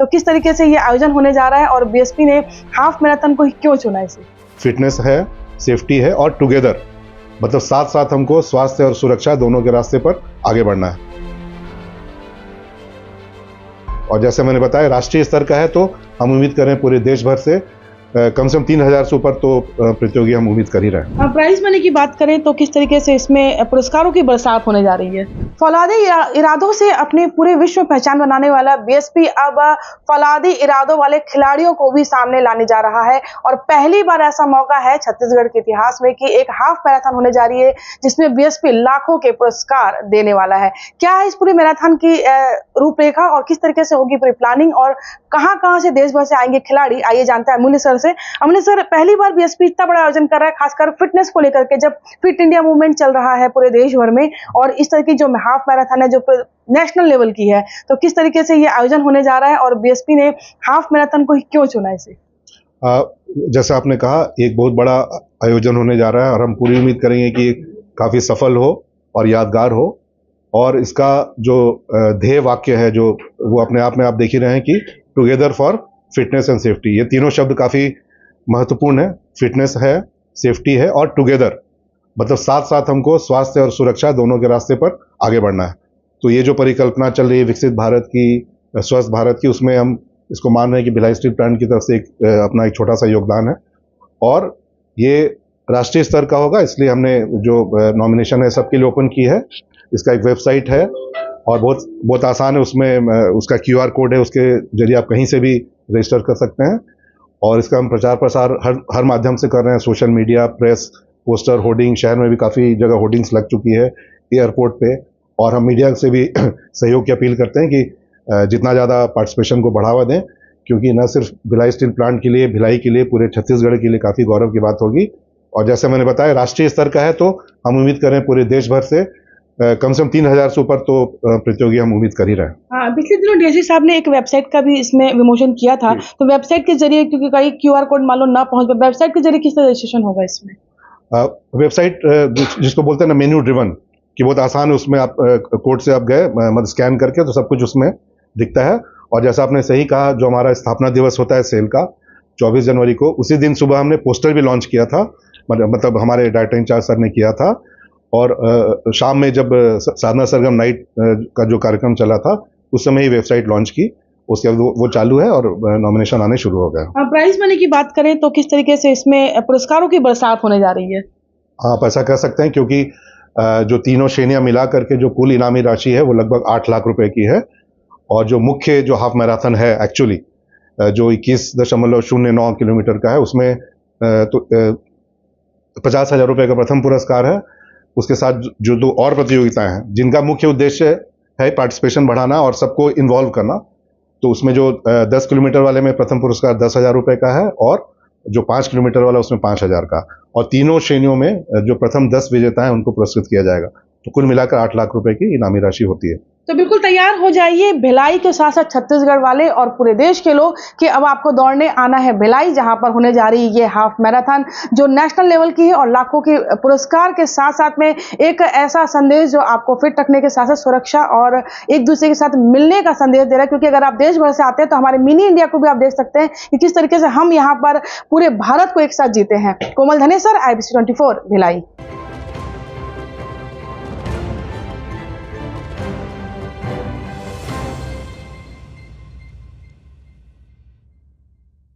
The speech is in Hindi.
तो किस तरीके से ये आयोजन होने जा रहा है और बीएसपी ने हाफ मैराथन को क्यों चुना इसे? फिटनेस है, सेफ्टी है और टुगेदर, मतलब साथ साथ हमको स्वास्थ्य और सुरक्षा दोनों के रास्ते पर आगे बढ़ना है। और जैसे मैंने बताया राष्ट्रीय स्तर का है, तो हम उम्मीद करें पूरे देश भर से कम से कम 3000 से ऊपर तो प्रतियोगी हम उम्मीद कर ही रहे हैं। प्राइज मनी की बात करें तो किस तरीके से इसमें पुरस्कारों की बरसात होने जा रही है? फौलादी इरादों से अपने पूरे विश्व में पहचान बनाने वाला बीएसपी अब फौलादी इरादों वाले खिलाड़ियों को भी सामने लाने जा रहा है और पहली बार ऐसा मौका है छत्तीसगढ़ के इतिहास में कि एक हाफ मैराथन होने जा रही है जिसमें बीएसपी लाखों के पुरस्कार देने वाला है। क्या है इस पूरी मैराथन की रूपरेखा और किस तरीके से होगी पूरी प्लानिंग और कहां से देश भर से आएंगे खिलाड़ी? आइए जानते हैं अमूल्य सर से। अमूल्य सर, पहली बार बीएसपी इतना बड़ा आयोजन कर रहा है खासकर फिटनेस को लेकर के, जब फिट इंडिया मूवमेंट चल रहा है पूरे देश भर में और इस तरह की जो हाफ मैराथन है जो नेशनल लेवल की है, तो किस तरीके से ये आयोजन होने जा रहा है और बीएसपी ने हाफ मैराथन को क्यों चुना इसे? जैसा आपने कहा, एक बहुत बड़ा आयोजन होने जा रहा है और हम पूरी उम्मीद करेंगे कि काफी सफल हो और यादगार हो। और इसका जो ध्येय वाक्य है जो वो अपने आप में आप देख ही रहे हैं कि together for fitness and safety, ये तीनों शब्द काफी महत्वपूर्ण है। फिटनेस है, सेफ्टी है और टुगेदर, मतलब साथ साथ हमको स्वास्थ्य और सुरक्षा दोनों के रास्ते पर आगे बढ़ना है। तो ये जो परिकल्पना चल रही है विकसित भारत की, स्वस्थ भारत की, उसमें हम इसको मान रहे हैं कि भिलाई स्टील प्लांट की तरफ से अपना एक छोटा सा योगदान है और ये राष्ट्रीय स्तर का होगा। इसलिए हमने जो नॉमिनेशन है सबके लिए ओपन की है। इसका एक वेबसाइट है और बहुत आसान है, उसमें उसका QR कोड है, उसके जरिए आप कहीं से भी रजिस्टर कर सकते हैं। और इसका हम प्रचार प्रसार हर माध्यम से कर रहे हैं, social media, press, poster, hoarding, शहर में भी काफ़ी जगह होर्डिंग्स लग चुकी है, एयरपोर्ट पे। और हम मीडिया से भी सहयोग की अपील करते हैं कि जितना ज़्यादा पार्टिसिपेशन को बढ़ावा दें, क्योंकि न सिर्फ भिलाई स्टील प्लांट के लिए, भिलाई के लिए, पूरे छत्तीसगढ़ के लिए काफ़ी गौरव की बात होगी। और जैसे मैंने बताया राष्ट्रीय स्तर का है, तो हम उम्मीद करें पूरे देश भर से कम से कम 3000 से ऊपर तो प्रतियोगी हम उम्मीद कर ही रहे हैं। हाँ, पिछले दिनों डीएसपी साहब ने एक वेबसाइट का भी इसमें विमोचन किया था, तो वेबसाइट के जरिए, क्योंकि कई QR कोड मान लो ना पहुंच पाए, वेबसाइट के जरिए किस तरह रजिस्ट्रेशन होगा इसमें? वेबसाइट जिसको बोलते हैं ना मेन्यू ड्रिवन, कि बहुत आसान है, उसमें आप कोड से आप गए, मतलब स्कैन करके, तो सब कुछ उसमें दिखता है। और जैसा आपने सही कहा, जो हमारा स्थापना दिवस होता है सेल का 24 जनवरी को, उसी दिन सुबह हमने पोस्टर भी लॉन्च किया था, मतलब हमारे डायरेक्टर इंचार्ज सर ने किया था। और शाम में जब साधना सरगम नाइट का जो कार्यक्रम चला था, उस समय ही वेबसाइट लॉन्च की, उसके बाद वो चालू है और नॉमिनेशन आने शुरू हो गया। प्राइज मनी की बात करें तो किस तरीके से इसमें पुरस्कारों की बरसात होने जा रही है? आप ऐसा कह सकते हैं, क्योंकि जो तीनों श्रेणियां मिला करके जो कुल इनामी राशि है वो लगभग 8 लाख रुपए की है। और जो मुख्य जो हाफ मैराथन है एक्चुअली जो 21.09 किलोमीटर का है, उसमें तो 50,000 रुपए का प्रथम पुरस्कार है। उसके साथ जो 2 और प्रतियोगिताएं हैं जिनका मुख्य उद्देश्य है पार्टिसिपेशन बढ़ाना और सबको इन्वॉल्व करना, तो उसमें जो 10 किलोमीटर वाले में प्रथम पुरस्कार 10,000 रुपए का है और जो 5 किलोमीटर वाला उसमें 5,000 का। और तीनों श्रेणियों में जो प्रथम 10 विजेता हैं उनको पुरस्कृत किया जाएगा। तो कुल मिलाकर 8 लाख रुपए की इनामी राशि होती है। तो बिल्कुल तैयार हो जाइए भिलाई के साथ साथ छत्तीसगढ़ वाले और पूरे देश के लोग कि अब आपको दौड़ने आना है भिलाई, जहां पर होने जा रही है ये हाफ मैराथन जो नेशनल लेवल की है और लाखों के पुरस्कार के साथ साथ में एक ऐसा संदेश जो आपको फिट रखने के साथ साथ सुरक्षा और एक दूसरे के साथ मिलने का संदेश दे रहा है। क्योंकि अगर आप देश भर से आते हैं तो हमारे मिनी इंडिया को भी आप देख सकते हैं कि किस तरीके से हम यहाँ पर पूरे भारत को एक साथ जीते हैं। कोमल धनेसर, IBC 24 भिलाई।